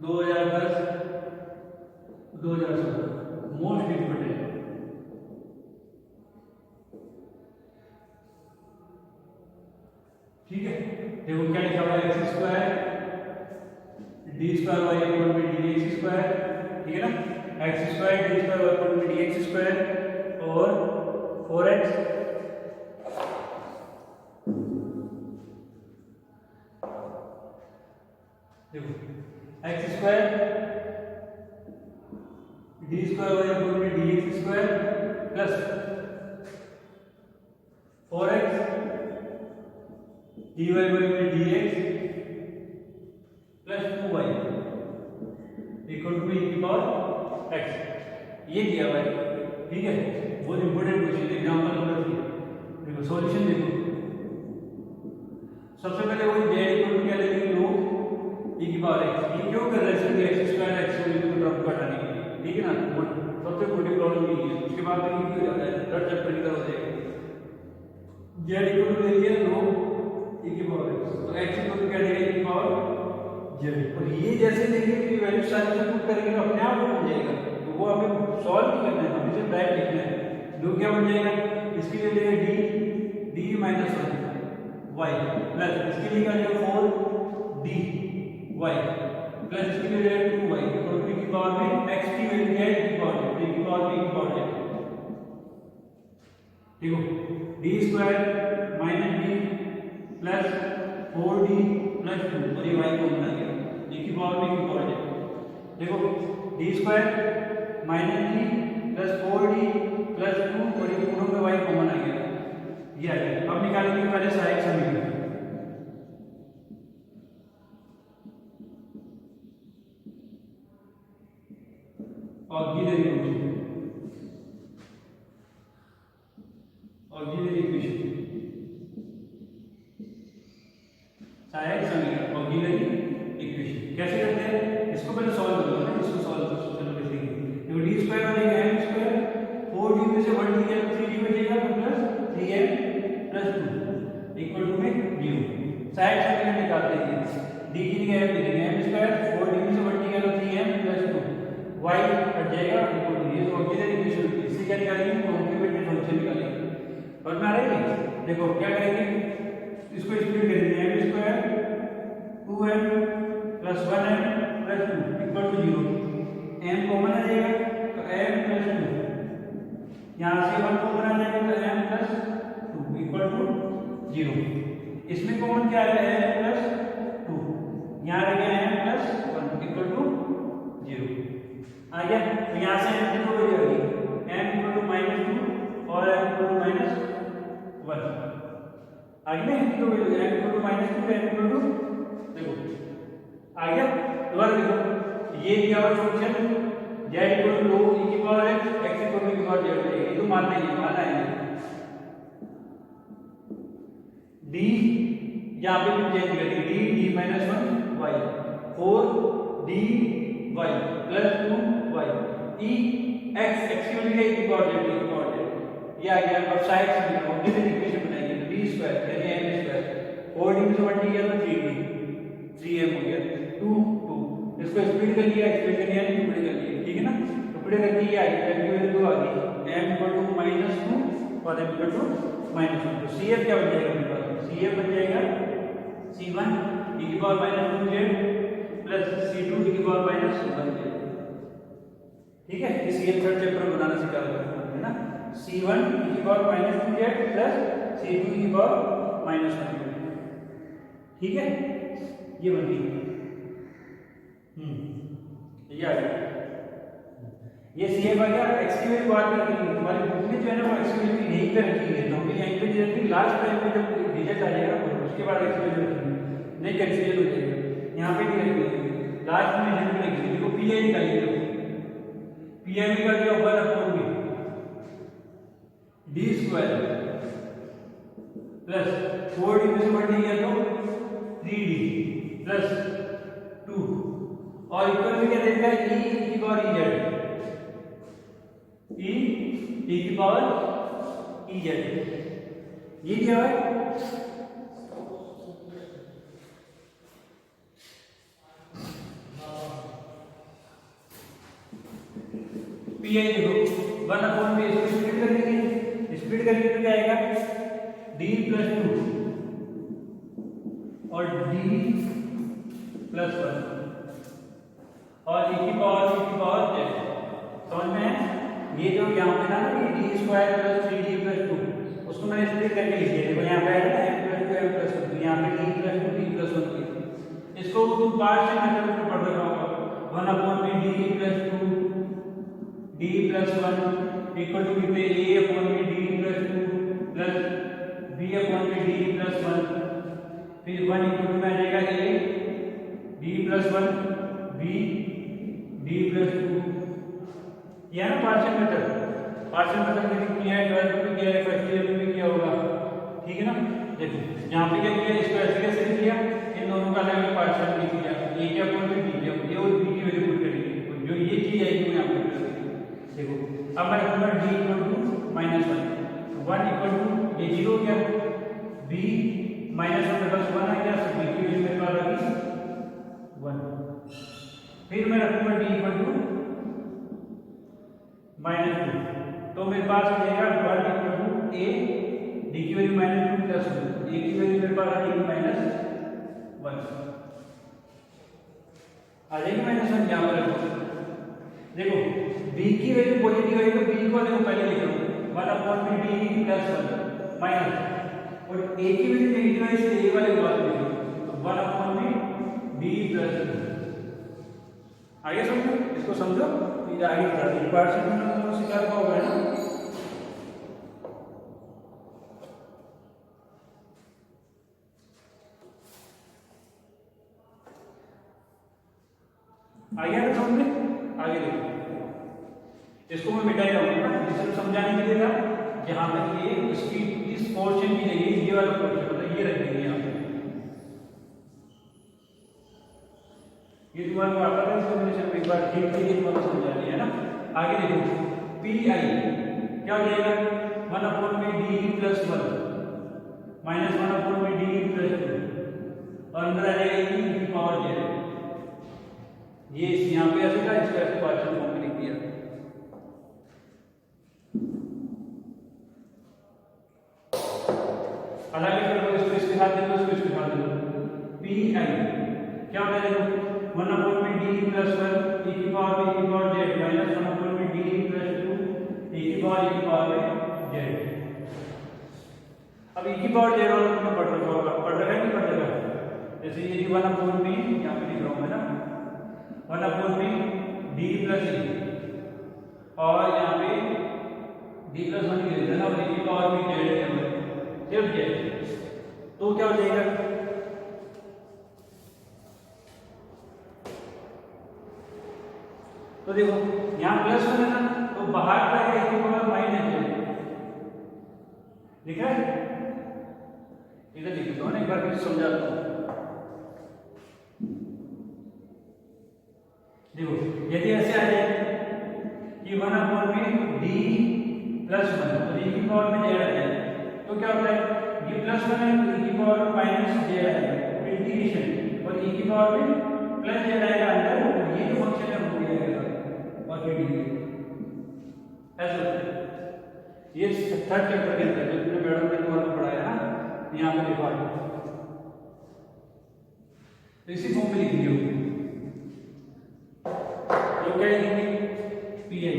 2010, 2017, मोस्ट इम्पोर्टेंट, ठीक है। देखो क्या लिखा हुआ है, x square D square y equal to D x square, ठीक है ना। X square D square y equal to D x square और 4x देखो x square D square y equal to D x square plus 4x dy by dx plus 2y equal to e की पावर x, ये दिया हुआ है, ठीक है। बहुत इंपॉर्टेंट क्वेश्चन, एग्जांपल नंबर 3। देखो सॉल्यूशन देखो, सबसे पहले वो z इक्वल टू क्या लेंगे, लोग e की पावर x, ये क्यों कर रहे हैं, एक्स स्क्वायर एक्स को टर्म को हटाने के लिए, ठीक है ना। सबसे छोटी प्रॉब्लम ये है, उसके बाद तो ये हो जाता है, थर्ड चैप्टर की तरफ हो जाएगा। z इक्वल टू ले लिया लोग e की पावर x, तो x इक्वल टू क्या लेंगे, e की पावर z, और ये जैसे देंगे कि वैल्यू सारी पुट करेंगे तो अपने आप बन जाएगा, तो वो हमें सॉल्व नहीं करना है, हमें सिर्फ डायरेक्ट लिखना है। जो क्या बन जाएगा, इसके लिए लेंगे d माइनस 1 y प्लस इसके लिए क्या लेंगे 4d y प्लस इसके लिए लेंगे 2y इक्वल टू की पावर में x की वैल्यू क्या है, की पावर d की पावर b की पावर है, देखो d square minus d plus 4d plus 2 और ये y को बना गया e की पावर b की पावर है। देखो d square minus d plus 4d plus 2 और ये दोनों में y कॉमन आ गया, ये आ गया। अब निकालेंगे पहले सहायक समीकरण, ऑक्सिलरी इक्वेशन, सहायक समीकरण ऑक्सिलरी इक्वेशन कैसे करते हैं, इसको पहले सॉल्व कर लो ना, इसको सॉल्व कर चलो कैसे। देखो d स्क्वायर हो जाएगा m स्क्वायर, 4d में से 1 d गया 3d बचेगा plus 3m plus 2 equal to में 0। सहायक समीकरण निकालते हैं, d की जगह m लिखेंगे m स्क्वायर, 4d में से 1 d गया तो 3m प्लस 2 y हट जाएगा इक्वल टू, ये तो ऑक्सिलरी इक्वेशन होती है। इससे क्या निकालेंगे, कॉम्प्लीमेंट्री फंक्शन निकालेंगे। और में आ रही है, देखो क्या करेंगे, इसको स्प्लिट करेंगे, m square 2m plus 1m plus 2 equal to 0, m common आ जाएगा तो m प्लस 2, यहाँ से 1 कॉमन आ जाएगा तो m प्लस 2 इक्वल टू 0। इसमें कॉमन क्या आएगा, m प्लस 2, यहाँ रहेगा m प्लस 1 इक्वल टू 0 आ गया। तो यहाँ से m कितना हो जाएगी, m इक्वल टू -2 और m इक्वल टू -1 आगे में m equal to -2 m equal to, देखो आ गया। दोबारा देखो ये क्या है function z equal to e की power x x equal to e की पावर z हो जाएगा। ये तो मानना है d यहाँ पे भी चेंज करेंगे d d minus 1 y 4 d y plus 2 y e x x की वैल्यू e की पावर z e की पावर z ये आ गया। अब साइड से मिला ऑर्डिनरी इक्वेशन बनाएंगे तो d स्क्वायर यानी m स्क्वायर 4d में 1d गया तो 3d 3m हो गया 2 2 इसको स्प्लिट कर लिया यानी टुकड़े कर लिए ठीक है ना। टुकड़े करके ये आ गया m की वैल्यू 2 आ गई m इक्वल टू -2 और m इक्वल टू -1 तो cf क्या बन जाएगा मेरे पास cf बन जाएगा c1 e की power -2z plus c2 e की पावर -1z ठीक है। इस cf थर्ड चैप्टर बनाना सिखा रहा है ना। c1 e की power -2z plus c2 e की पावर -1 ठीक है ये बन गई। ये आ गया ये cf आ गया। x की वैल्यू बात करते हैं हमारी बुक में जो है ना वो x की वैल्यू यहीं पे रखी है तो हम यहीं पे रखेंगे लास्ट टाइम पे जब रिजल्ट आ जाएगा उसके बाद x की वैल्यू रखेंगे नहीं कंफ्यूजन हो जाएगा। यहाँ पे नहीं रखेंगे लास्ट में यहीं पे रखेंगे देखो pi निकालिए pi निकाल दिया ऊपर रखोगे d स्क्वायर प्लस 4d में से 1d गया तो 3d प्लस 2 और इक्वल में क्या देगा e की पावर ez e की पावर ez ये क्या है पी आई देखो 1 में इसको स्प्लिट कर देंगे स्प्लिट करके तो क्या आएगा d प्लस 2 और d प्लस 1 और e की पावर z समझ में है। ये जो यहाँ पे था ना कि d square plus 3d plus 2 उसको मैंने स्प्लिट करके लिख दिया देखो यहाँ पे है ना m प्लस 2 m प्लस 2 यहाँ पे d प्लस 2 d प्लस 1 इसको तुम पार्शियल मेथड में पढ़ रहे हो 1 अपॉन में d प्लस 2 d प्लस 1 इक्वल टू कितने a अपॉन में d प्लस 2 प्लस b अपॉन में d प्लस 1 फिर 1 इक्वल टू में आ जाएगा a d प्लस 1 b d प्लस 2 यह ना पार्शियल मेथड में किया है 12th में किया है फर्स्ट ईयर में भी किया होगा ठीक है ना। देखो यहाँ पे क्या किया इसको ऐसे कैसे किया इन दोनों का अलग अलग पार्शियल लिख दिया a के अपॉन में b के और b की वैल्यू पुट करेंगे जो ये चीज आएगी वो यहाँ पे पुट करेंगे। देखो अब मैं रखूंगा d equal to -1 1 equal to ये 0 हो गया b -1 मेरे पास 1 आ गया b की वैल्यू मेरे पास आ गई 1 फिर मैं रखूंगा d इक्वल टू -2 तो मेरे पास आ जाएगा 1 इक्वल टू a d की वैल्यू -2 प्लस 2 a की वैल्यू मेरे पास आ जाएगी -1 आ जाएगी -1 यहाँ पर देखो b की वैल्यू पॉजिटिव है तो b को देखो पहले लिख लो 1 अपॉन में d प्लस 1 माइनस और a की वैल्यू नेगेटिव है इसलिए a वाले बात लिखो 1 अपॉन में d प्लस 2 आगे समझो इसको समझो ये आगे बढ़ाते हैं पार्ट से तुमने सिखा रखा होगा ना। आगे ना समझ में आगे देखो इसको मैं मिटा जाऊंगा ना जिसे समझाने के लिए था जहां तक ये इसकी इस पोर्शन की जगह ये वाला पोर्शन मतलब ये रखेंगे यहाँ पे ये तुम्हारे को आता है इसको मैंने सिर्फ एक बार ठीक ठीक तुम्हारा समझा दिया है ना। आगे देखो पी आई क्या हो जाएगा 1 अपॉन में डी प्लस 1 माइनस 1 अपॉन में डी प्लस 2 और अंदर आ जाएगा ई की पावर जेड ये यहाँ पे ऐसे था इसका ऐसे पार्शियल फॉर्म में लिख दिया। अलग अलग करो इसको इसके साथ दे दो इसको इसके साथ दे दो पी आई क्या हो जाएगा 1 अपॉन में d प्लस 1 e की पावर z माइनस 1 अपॉन में d प्लस 2 e की पावर z। अब e की पावर z वाला तुमने पढ़ रखा होगा पढ़ रखा है नहीं पढ़ रखा है जैसे ये 1 अपॉन में यहाँ पे लिख रहा हूँ मैं ना 1 अपॉन में d प्लस e और यहाँ पे d प्लस 1 लिख देना और e की पावर में z सिर्फ z तो क्या हो जाएगा तो देखो यहाँ प्लस वन है ना, तो बाहर का है e पावर माइनस जेड, दिख रहा है? इधर लिख दो ना, एक बार फिर समझाता हूँ। देखो यदि ऐसे आ जाए कि 1/में d प्लस वन, तो e की पावर में जेड आ जाए, तो क्या होता है, ये प्लस वन है तो e की पावर माइनस जेड आएगा इंटीग्रेशन, और e की पावर में प्लस जेड आएगा अंदर, और ये जो फंक्शन है वो भी आएगा और फिर डी ऐसा होता है। ये थर्ड चैप्टर के अंदर जो तुमने मैडम ने तुम्हारा पढ़ाया ना, यहाँ पे लिखा है, तो इसी फॉर्म में लिख दियो, तो क्या लिखेंगे, पी आई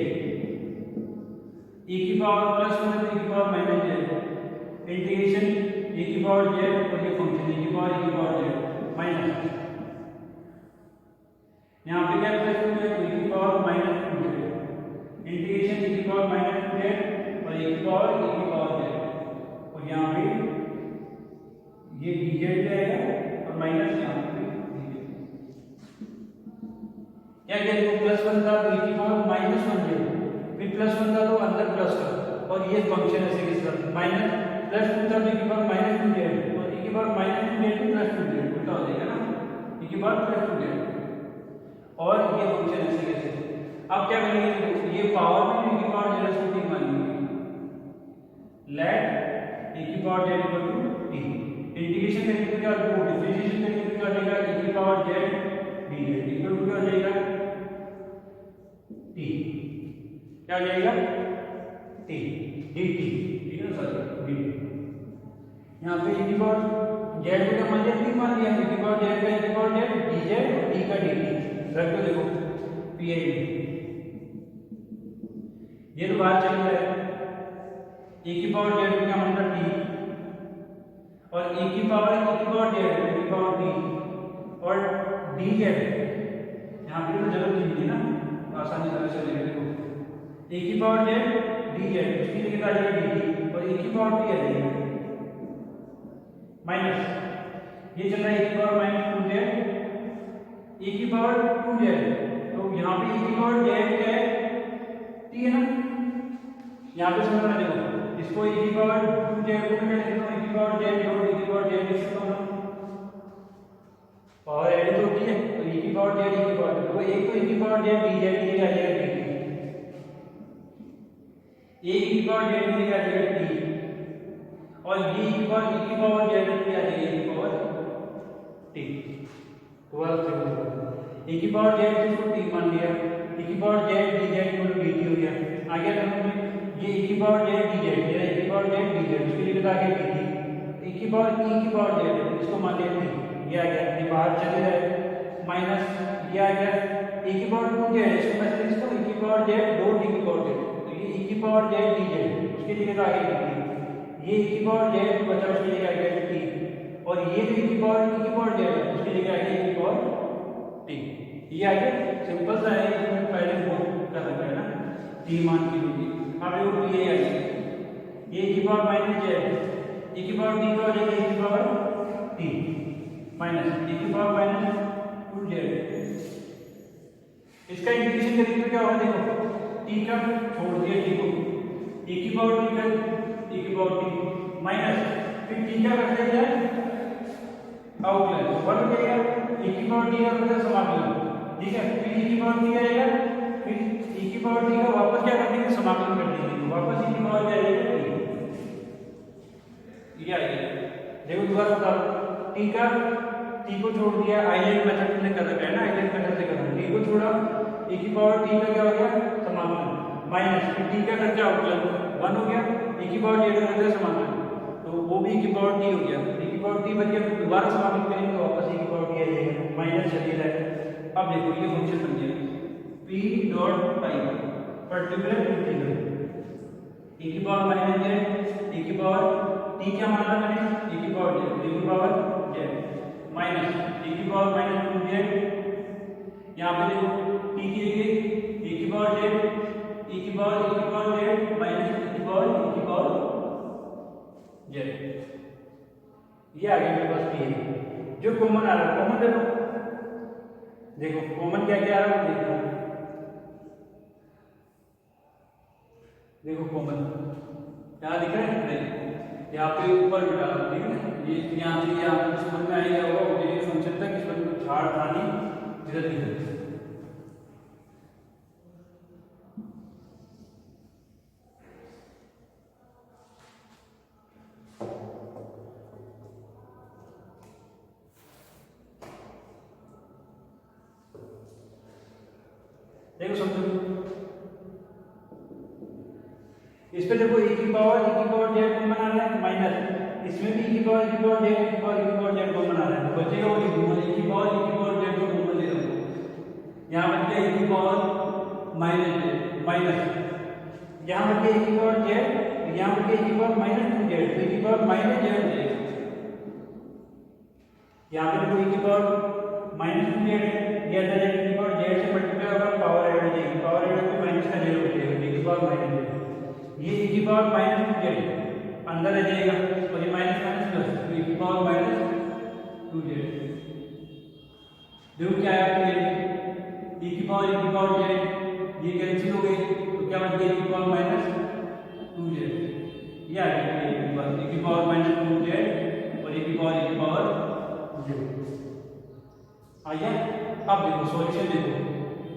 e की पावर प्लस वन है तो e की power minus Z integration e की पावर जेड, और ये फंक्शन e की पावर जेड माइनस, यहाँ पे क्या प्लस टू है तो e की power minus two Z integration e की पावर माइनस टू जेड और e की पावर जेड, और यहाँ पे ये डी जेड जाएगा और माइनस यहाँ पे क्या क्या, प्लस वन था तो e की पावर माइनस वन जेड, फिर प्लस वन था तो अंदर प्लस का, और ये फंक्शन ऐसे किस तरह माइनस प्लस टू था तो e की पावर माइनस टू जेड, और e की power minus two Z plus two Z उल्टा हो जाएगा ना, e की पावर प्लस टू जेड, और ये फंक्शन ऐसे कैसे। अब क्या करेंगे, ये पावर में e की पावर जेड को t मानेंगे, लेट e की power z equal to t, integration करेंगे तो क्या होगा, डिफरेंशिएशन करेंगे तो क्या हो जाएगा, e की power z dz equal to क्या हो जाएगा, t, क्या हो जाएगा, t dt, ठीक है ना सर, dt, यहाँ पे e की पावर जेड को क्या मान लिया, t मान लिया, e की पावर जेड का e की पावर जेड dz और t का dt रख दो, देखो पी आई, ये तो बात चल रहा है, e की पावर जेड को क्या मान लिया t, और e की पावर जेड e की पावर t और dz, यहाँ पे तो जरूरत नहीं थी ना, आसानी तरह से लिख देखो, e की पावर जेड dz उसकी जगह आ जाएगा dt, और e की पावर t आ जाएगा माइनस, ये चल रहा है e की power minus two Z, e की पावर टू जेड, तो यहाँ पे e की पावर जेड क्या है, t है ना, यहाँ पे समझना, देखो इसको e की पावर टू जेड को मैं क्या लिखता हूँ, e की पावर जेड और e की पावर जेड लिख सकता हूँ, पावर ऐड तो होती है, तो e की पावर जेड e की पावर, तो एक तो e की पावर जेड dz की जगह आ जाएगा dt, a की पावर जेड की जगह आ जाएगा t, और e की पावर जेड की आ जाएगी e की पावर t, तो e की पावर जेड जिसको t मान लिया, e की power z dz equal to dt हो गया, आ गया समझ में, ये e की पावर जेड dz, ये e की पावर जेड dz उसकी जगह आ गया dt, e की पावर जेड इसको मान लिया t, ये आ गया, ये बाहर चले जाए माइनस, ये आ गया e की पावर टू जेड, इसको मैं इसको e की पावर जेड डॉट e की पावर जेड, तो ये e की पावर जेड dz उसकी जगह आ गया dt, ये e की पावर जेड बचा उसकी जगह आ गया t, और ये जो e की पावर जेड है उसकी जगह आ गया e की पावर t, ये आ गया, सिंपल सा है, इसमें पहले बहुत कर रखा है ना, t मान की होगी, अब देखो p a आ गया, ये e की पावर माइनस जेड, e की पावर t का हो जाएगा e की पावर t माइनस e की पावर माइनस टू जेड, इसका इंटीग्रेशन करेंगे तो क्या होगा, देखो t का छोड़ दिया t को, e की पावर t का e की पावर t माइनस, फिर t का कर दिया आउटलाइन, वन हो जाएगा, e की पावर t का मतलब समाकलन, ठीक है, फिर e की पावर t आएगा, फिर e की पावर t का वापस क्या कर देंगे, समाकलन कर देंगे, वापस e की पावर क्या आएगा t, ये आएगा, देखो दोबारा बताओ, t का t को छोड़ दिया, आइलैंड मेथड में कर रखा है ना, आइलैंड मेथड से करना, t को छोड़ा, e की पावर t का क्या हो गया, समाकलन माइनस, फिर t का करके आउटलाइन वन हो गया, e की पावर जेड का समाकलन, तो वो भी e की पावर t हो गया, e की पावर t बन गया, फिर दोबारा समाकलन करेंगे तो वापस e की पावर t आ जाएगा, माइनस चली जाए, अब देखो ये फंक्शन बन गया p डॉट पाई पर्टिकुलर इंटीग्रल, e की पावर माइनस जेड, e की पावर t क्या माना मैंने, e की पावर जेड, e की पावर जेड माइनस e की पावर माइनस टू जेड, यहाँ पे देखो t की जगह e की पावर जेड, e की पावर जेड माइनस e की पावर जेड, ये आ गया मेरे पास p, जो कॉमन आ रहा है, कॉमन देखो कॉमन क्या क्या आ रहा है वो देखो, देखो कॉमन यहाँ दिख रहा है नहीं, यहाँ पे ऊपर बिठा दो, ठीक है ना, ये यहाँ से यहाँ समझ में आएगा होगा ऑब्जेक्टिव फंक्शन तक, इसमें झाड़ था नहीं इधर दिख रहा है। देखो समझो, इस पे देखो e की पावर z कौन बना रहा है माइनस, इसमें भी e की पावर z z कौन बना रहा है, तो बचेगा वो e की पावर z को कॉमन ले लो, यहाँ बच गया e की पावर माइनस, यहाँ बच गया e की पावर z, यहाँ बच गया e की पावर -2z, तो e की पावर -z हो जाएगा, यहाँ पे देखो e की पावर -2z है, ये अंदर e की पावर z से मल्टीप्लाई होगा, पावर ऐड हो जाएगी, पावर ऐड होकर माइनस का 0 बचेगा, e की पावर -z, ये e की पावर -2z अंदर आ जाएगा और ये माइनस प्लस, तो e की पावर -2z, देखो क्या है आपकी e की पावर z, ये कैंसिल हो गई, तो क्या बच गया e की पावर -2z, ये आ गया e की पावर -2z और e की पावर z आ गया। अब देखो सॉल्यूशन देखो,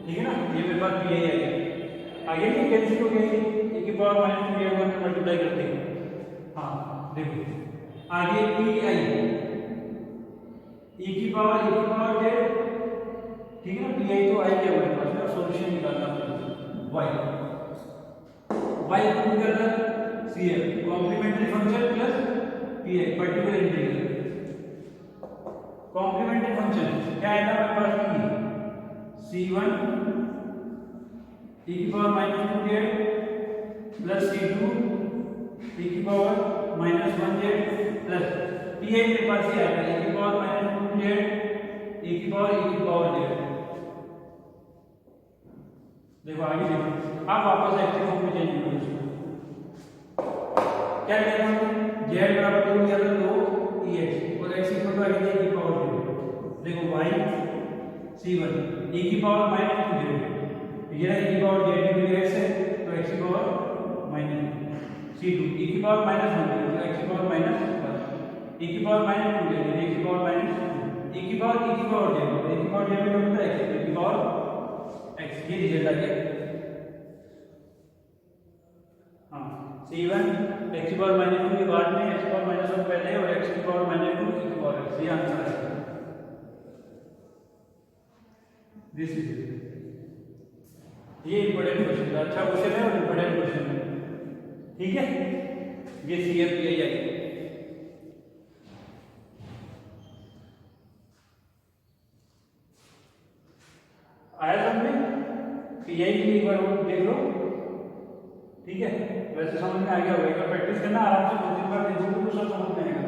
ठीक है ना, ये मेरे पास भी यही है, आगे नहीं कैंसिल हो गई e की पावर -2z को मल्टीप्लाई करते हैं, हाँ देखो आगे pi e की पावर z, ठीक है ना, pi तो आई क्या हमारे पास, सॉल्यूशन निकालना y इक्वल करना cf complementary function plus pi particular integral, complementary function क्या आएगा हमारे पास c1 e की power -2z plus c2 e की पावर -1z प्लस pi के पास ये आएगा e की पावर -2z e की पावर z, देखो आगे देखो, आप वापस एक्टिव फॉर्म में चेंज करो इसको, क्या कहते हैं z बराबर हो गया तो 2ex और x इक्वल टू आगे e की पावर z, देखो y c1 e की पावर -2z, ये e की पावर z डिग्री x है तो x की पावर -c2 e की पावर -1z तो x की पावर -1 e की पावर -2z e की पावर e की पावर z e की पावर z में होता है x e की पावर x, ये रिजल्ट आ गया, हाँ c1 x की पावर -2 के बाद में x की पावर -1 पहले और x की पावर -2 e की पावर x, ये आंसर है, दिस इज ये इंपॉर्टेंट क्वेश्चन था, अच्छा क्वेश्चन है और इंपॉर्टेंट क्वेश्चन है, ठीक है, ये CF यही आई आया समझ में, PI की एक बार देख लो, ठीक है, वैसे समझ में आ गया होगा, प्रैक्टिस करना आराम से 2-3 बार देखोगे तो सब समझ में आएगा,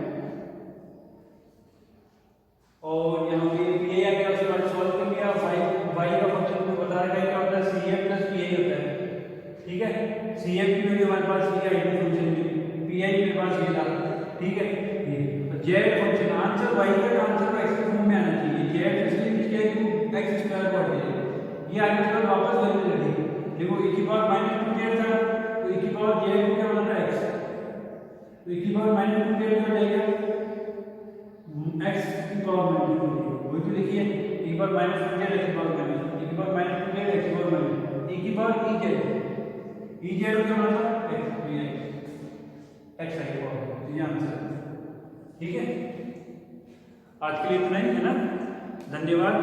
और यहाँ पे PI आ गया, उसके बाद सॉल्व कर लिया, y का फंक्शन को बता रखा है क्या होता है CF प्लस PI होता है, ठीक है, CF की वैल्यू हमारे पास ये आई फंक्शन की, PI मेरे पास ये था, ठीक है, ये z फंक्शन आंसर y का आंसर को x के फॉर्म में आना चाहिए, z इसलिए इसके x स्क्वायर बढ़ जाएगा, ये आगे चल वापस वैल्यू ले लेंगे, देखो e की पावर -2z था तो e की पावर z को क्या बना x, तो e की पावर -2z हो जाएगा x की पावर -2z, वही तो लिखिए e की पावर -2z x की पावर -2z, e की पावर -2z x की पावर -2z, e की पावर ez को क्या बना x आई पावर, ये आंसर, ठीक है, आज के लिए इतना ही है ना, धन्यवाद।